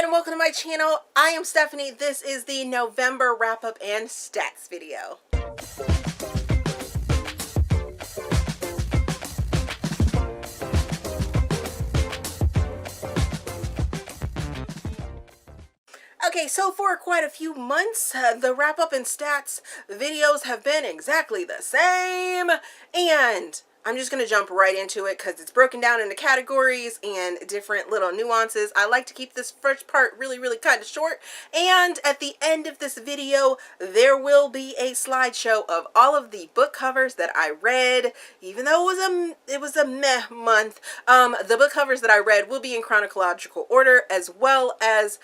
and welcome to my channel. I am Stephanie. This is the November wrap-up and stats video. Okay, so for quite a few months, the wrap-up and stats videos have been exactly the same, and I'm just going to jump right into it because it's broken down into categories and different little nuances. I like to keep this first part really kind of short, and at the end of this video, there will be a slideshow of all of the book covers that I read. Even though it was a meh month, the book covers that I read will be in chronological order, as well as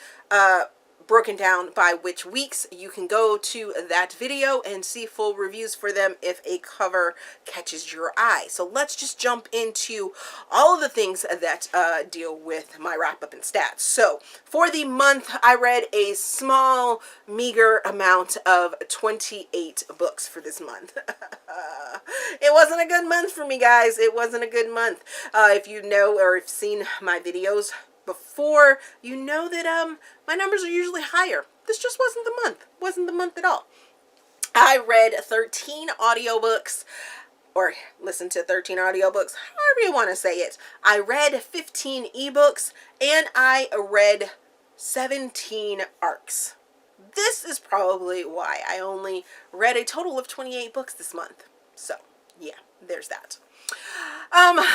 broken down by which weeks. You can go to that video and see full reviews for them if a cover catches your eye. So let's just jump into all of the things that deal with my wrap-up and stats. So for the month, I read a small, meager amount of 28 books for this month. It wasn't a good month for me, guys. It wasn't a good month. If you know or have seen my videos before, you know that my numbers are usually higher. This just wasn't the month at all. I read 13 audiobooks, or listened to 13 audiobooks, however you want to say it. I read 15 ebooks, and I read 17 arcs. This is probably why I only read a total of 28 books this month. So yeah, there's that.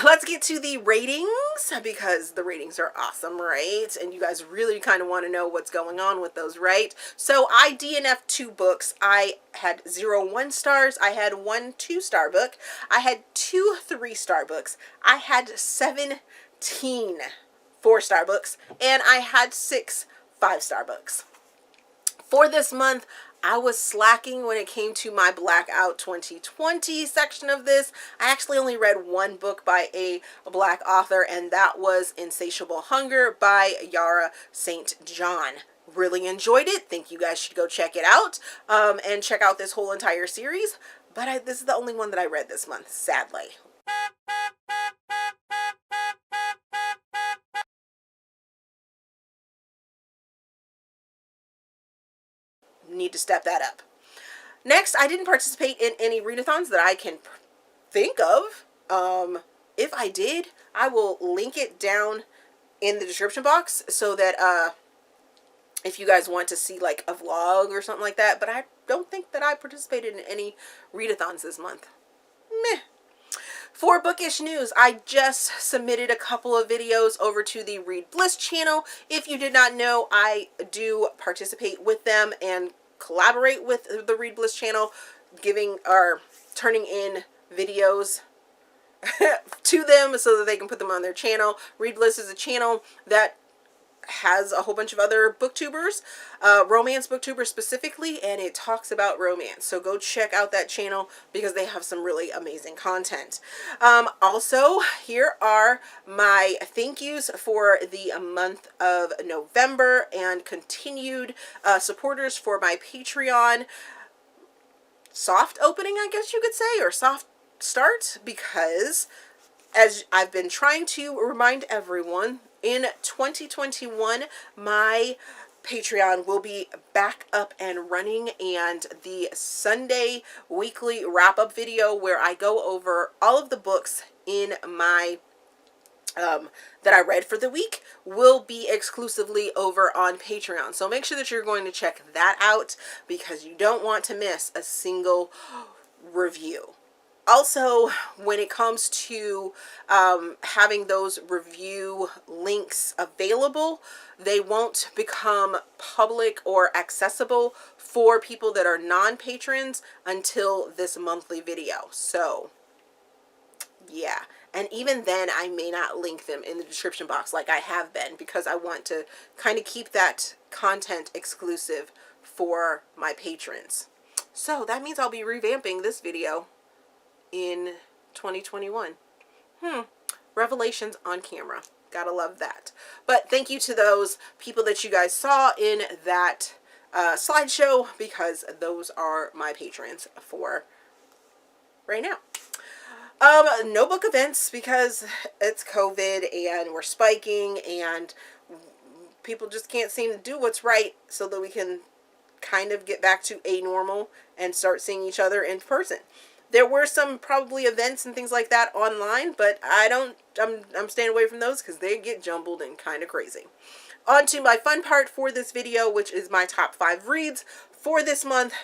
Let's get to the ratings, because the ratings are awesome, right? And you guys really kind of want to know what's going on with those, right? So I DNF'd 2 books. I had 0 1-stars. I had 1 2-star book. I had 2 3-star books. I had 17 4-star books, and I had 6 5-star books. For this month, I was slacking when it came to my Blackout 2020 section of this. I actually only read 1 book by a Black author, and that was Insatiable Hunger by Yahrah St. John. Really enjoyed it. Think you guys should go check it out and check out this whole entire series. But this is the only one that I read this month, sadly. Need to step that up. Next, I didn't participate in any readathons that I can think of. If I did, I will link it down in the description box so that if you guys want to see like a vlog or something like that. But I don't think that I participated in any readathons this month. Meh. For bookish news, I just submitted a couple of videos over to the Read Bliss channel. If you did not know, I do participate with them and collaborate with the Read Bliss channel, turning in videos to them so that they can put them on their channel. Read Bliss is a channel that has a whole bunch of other booktubers, romance booktubers specifically, and it talks about romance. So go check out that channel because they have some really amazing content. Also, here are my thank yous for the month of November and continued supporters for my Patreon soft opening, I guess you could say, or soft start, because as I've been trying to remind everyone, in 2021, my Patreon will be back up and running, and the Sunday weekly wrap-up video where I go over all of the books in my that I read for the week will be exclusively over on Patreon. So make sure that you're going to check that out because you don't want to miss a single review. Also, when it comes to having those review links available, they won't become public or accessible for people that are non-patrons until this monthly video. So, yeah. And even then, I may not link them in the description box like I have been, because I want to kind of keep that content exclusive for my patrons. So, that means I'll be revamping this video in 2021. Revelations on camera. Gotta love that. But thank you to those people that you guys saw in that slideshow, because those are my patrons for right now. No book events because it's COVID and we're spiking, and people just can't seem to do what's right so that we can kind of get back to a normal and start seeing each other in person. There were some probably events and things like that online, but I'm staying away from those because they get jumbled and kind of crazy. On to my fun part for this video, which is my top 5 reads for this month.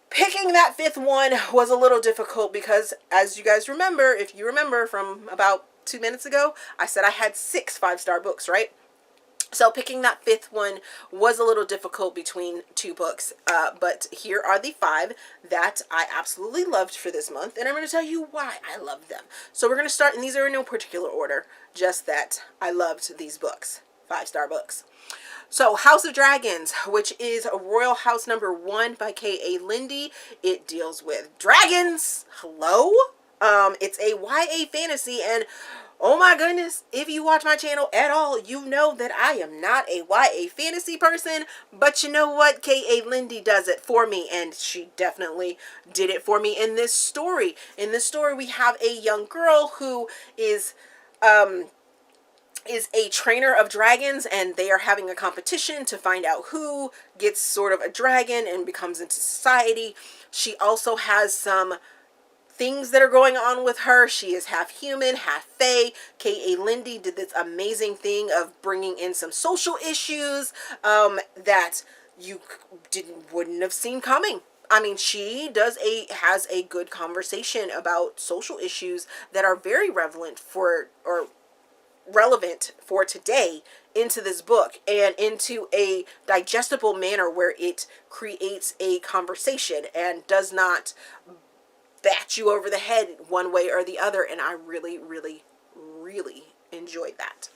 Picking that 5th one was a little difficult because, as you guys remember, if you remember from about 2 minutes ago, I said I had 6 5-star books, right? So picking that 5th one was a little difficult between 2 books, but here are the 5 that I absolutely loved for this month, and I'm going to tell you why I loved them. So we're going to start, and these are in no particular order, just that I loved these books, 5-star books. So House of Dragons, which is Royal House number 1 by K.A. Lindy. It deals with dragons. Hello? It's a YA fantasy, and oh my goodness, if you watch my channel at all, you know that I am not a YA fantasy person, but you know what? K.A. Lindy does it for me, and she definitely did it for me in this story. In this story, we have a young girl who is a trainer of dragons, and they are having a competition to find out who gets sort of a dragon and becomes into society. She also has some things that are going on with her. She is half human, half fae. K.A. Lindy did this amazing thing of bringing in some social issues that you wouldn't have seen coming. I mean, she has a good conversation about social issues that are very relevant for today into this book, and into a digestible manner where it creates a conversation and does not bat you over the head one way or the other, and I really, really, really enjoyed that.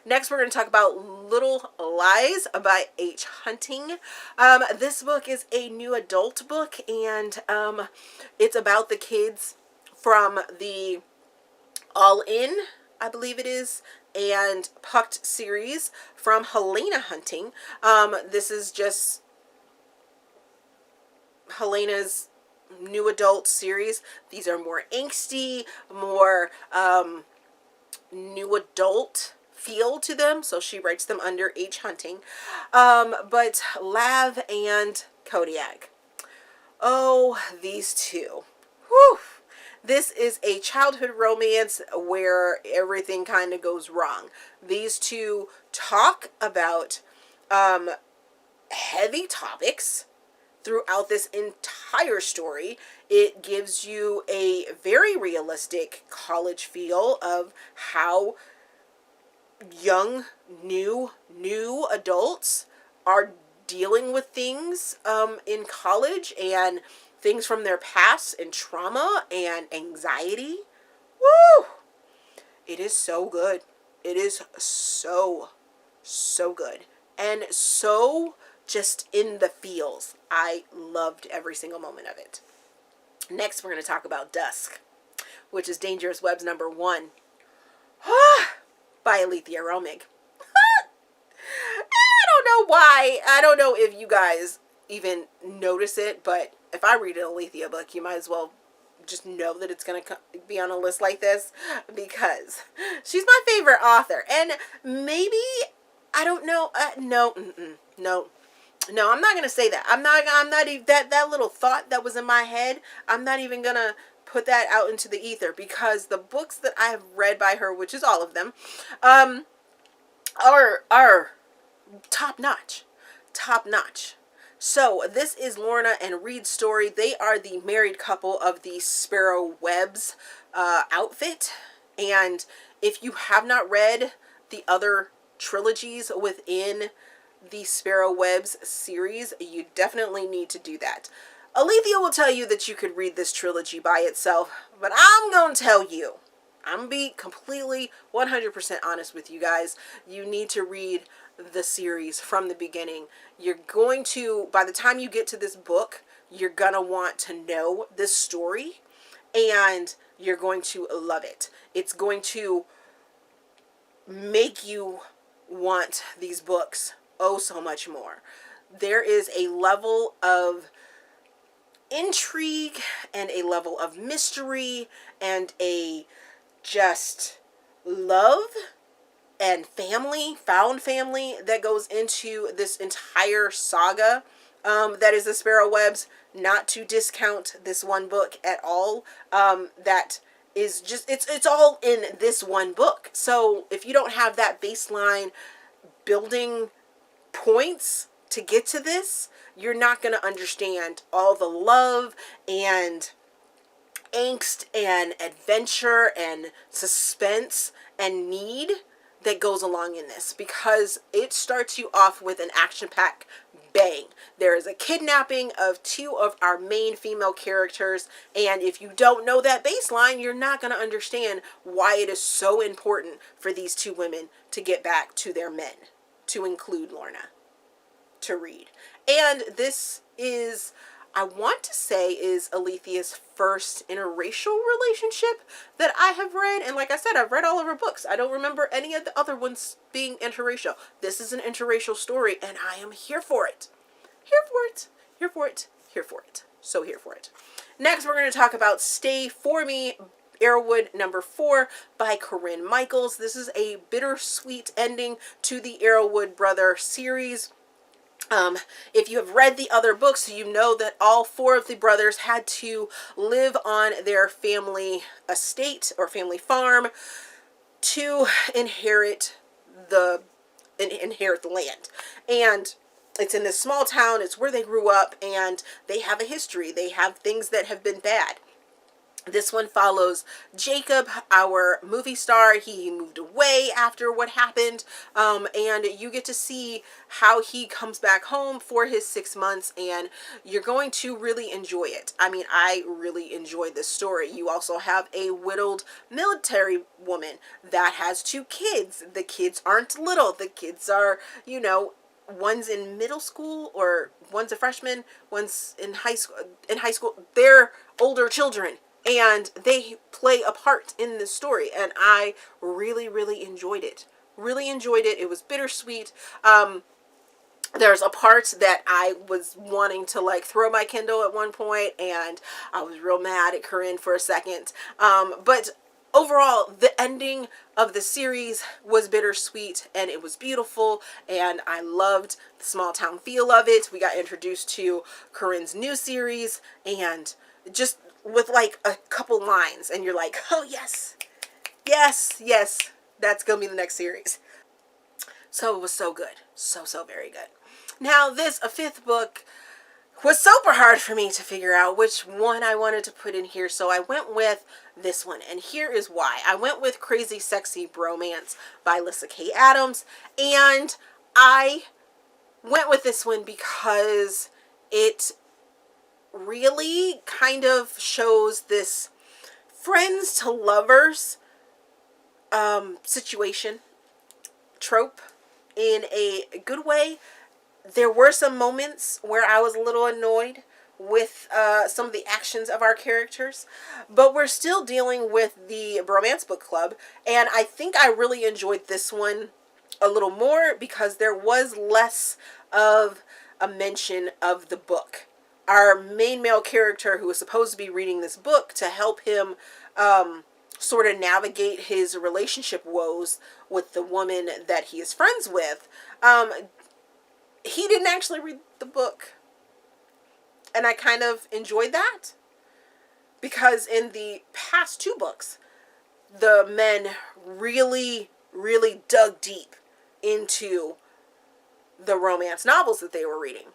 Next, we're going to talk about Little Lies by H. Hunting. This book is a new adult book, and it's about the kids from the All In, I believe it is, and Pucked series from Helena Hunting. This is just Helena's new adult series. These are more angsty, more new adult feel to them, so she writes them under H. Hunting. But Lav and Kodiak. Oh, these two. Whew. This is a childhood romance where everything kind of goes wrong. These two talk about heavy topics throughout this entire story. It gives you a very realistic college feel of how young, new adults are dealing with things in college, and things from their past, and trauma and anxiety. Woo! It is so good. It is so good. And so just in the feels. I loved every single moment of it. Next, we're going to talk about Dusk, which is Dangerous Webs number 1 by Alethea Romig. I don't know why. I don't know if you guys even notice it, but if I read an Alethea book, you might as well just know that it's going to be on a list like this, because she's my favorite author. And maybe, I don't know, no, I'm not going to say that. I'm not even, that little thought that was in my head, I'm not even going to put that out into the ether, because the books that I have read by her, which is all of them, are top notch. So this is Lorna and Reed's story. They are the married couple of the Sparrow Webs outfit. And if you have not read the other trilogies within the Sparrow Webs series, you definitely need to do that. Alethea will tell you that you could read this trilogy by itself, but I'm going to tell you, I'm going to be completely 100% honest with you guys. You need to read the series from the beginning. You're going to, by the time you get to this book, you're going to want to know this story, and you're going to love it. It's going to make you want these books oh so much more. There is a level of intrigue and a level of mystery and a just love and family, found family that goes into this entire saga that is the Sparrowwebs. Not to discount this one book at all. That is just, it's all in this one book. So if you don't have that baseline building points to get to this, you're not going to understand all the love and angst and adventure and suspense and need that goes along in this, because it starts you off with an action-packed bang. There is a kidnapping of two of our main female characters, and if you don't know that baseline, you're not going to understand why it is so important for these two women to get back to their men, to include Lorna, to read. And this is, I want to say, is Alethea's first interracial relationship that I have read. And like I said, I've read all of her books. I don't remember any of the other ones being interracial. This is an interracial story, and I am here for it. Here for it. Here for it. Here for it. So here for it. Next, we're going to talk about Stay For Me, Arrowwood number 4 by Corinne Michaels. This is a bittersweet ending to the Arrowwood Brother series. If you have read the other books, you know that all 4 of the brothers had to live on their family estate or family farm to inherit the land. And it's in this small town. It's where they grew up, and they have a history. They have things that have been bad. This one follows Jacob, our movie star. He moved away after what happened, and you get to see how he comes back home for his 6 months, and you're going to really enjoy it. I mean, I really enjoyed this story. You also have a widowed military woman that has 2 kids. The kids aren't little. The kids are, you know, one's in middle school, or one's a freshman, one's in high school. They're older children, and they play a part in this story, and I really, really enjoyed it. Really enjoyed it. It was bittersweet. There's a part that I was wanting to like throw my Kindle at one point, and I was real mad at Corinne for a second. But overall, the ending of the series was bittersweet, and it was beautiful, and I loved the small town feel of it. We got introduced to Corinne's new series, and just with like a couple lines, and you're like, oh yes, yes, yes, that's gonna be the next series. So it was so good. So very good. Now this, a 5th book, was super hard for me to figure out which one I wanted to put in here, so I went with this one, and here is why. I went with Crazy Sexy Bromance by Lyssa Kay Adams, and I went with this one because it really kind of shows this friends to lovers situation, trope, in a good way. There were some moments where I was a little annoyed with some of the actions of our characters, but we're still dealing with the Bromance Book Club, and I think I really enjoyed this one a little more because there was less of a mention of the book. Our main male character, who was supposed to be reading this book to help him sort of navigate his relationship woes with the woman that he is friends with, he didn't actually read the book. And I kind of enjoyed that, because in the past 2 books, the men really, really dug deep into the romance novels that they were reading.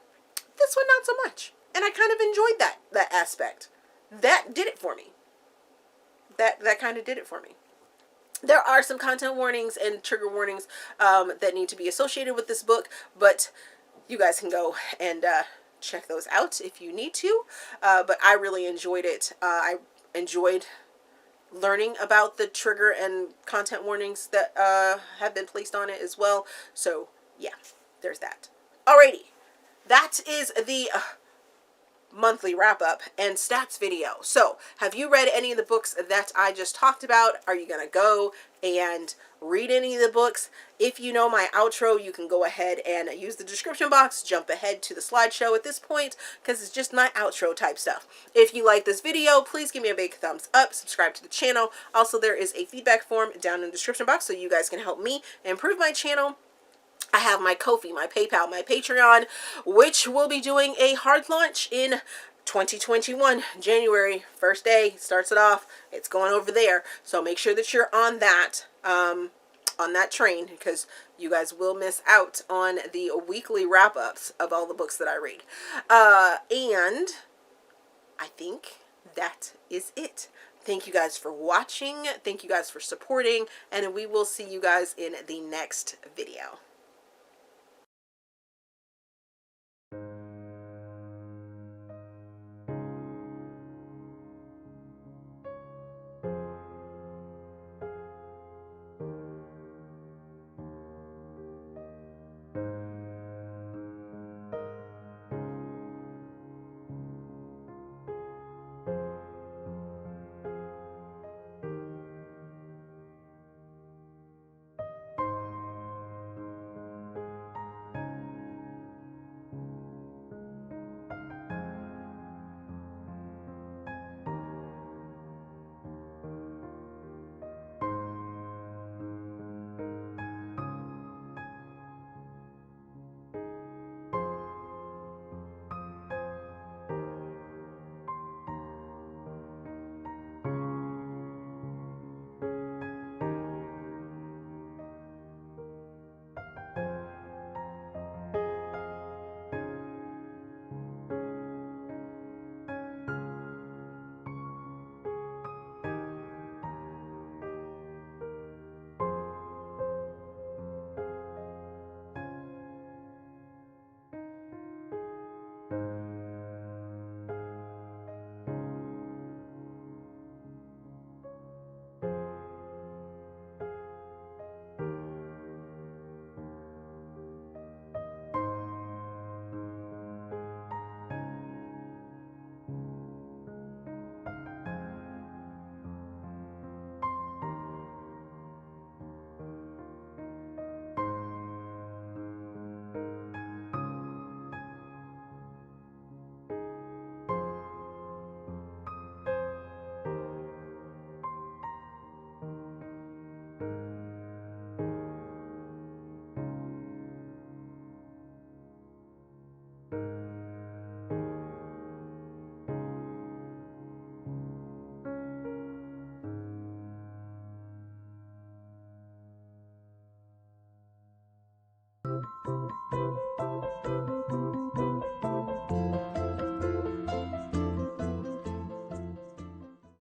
This one, not so much. And I kind of enjoyed that aspect. That did it for me. That kind of did it for me. There are some content warnings and trigger warnings that need to be associated with this book, but you guys can go and check those out if you need to. But I really enjoyed it. I enjoyed learning about the trigger and content warnings that have been placed on it as well. So yeah, there's that. Alrighty, that is the monthly wrap up and stats video. So have you read any of the books that I just talked about? Are you gonna go and read any of the books? If you know my outro, you can go ahead and use the description box, jump ahead to the slideshow at this point, because it's just my outro type stuff. If you like this video, please give me a big thumbs up, subscribe to the channel. Also, there is a feedback form down in the description box so you guys can help me improve my channel. I have my Ko-fi, my PayPal, my Patreon, which will be doing a hard launch in 2021. January, first day, starts it off. It's going over there. So make sure that you're on that train, because you guys will miss out on the weekly wrap-ups of all the books that I read. And I think that is it. Thank you guys for watching. Thank you guys for supporting. And we will see you guys in the next video.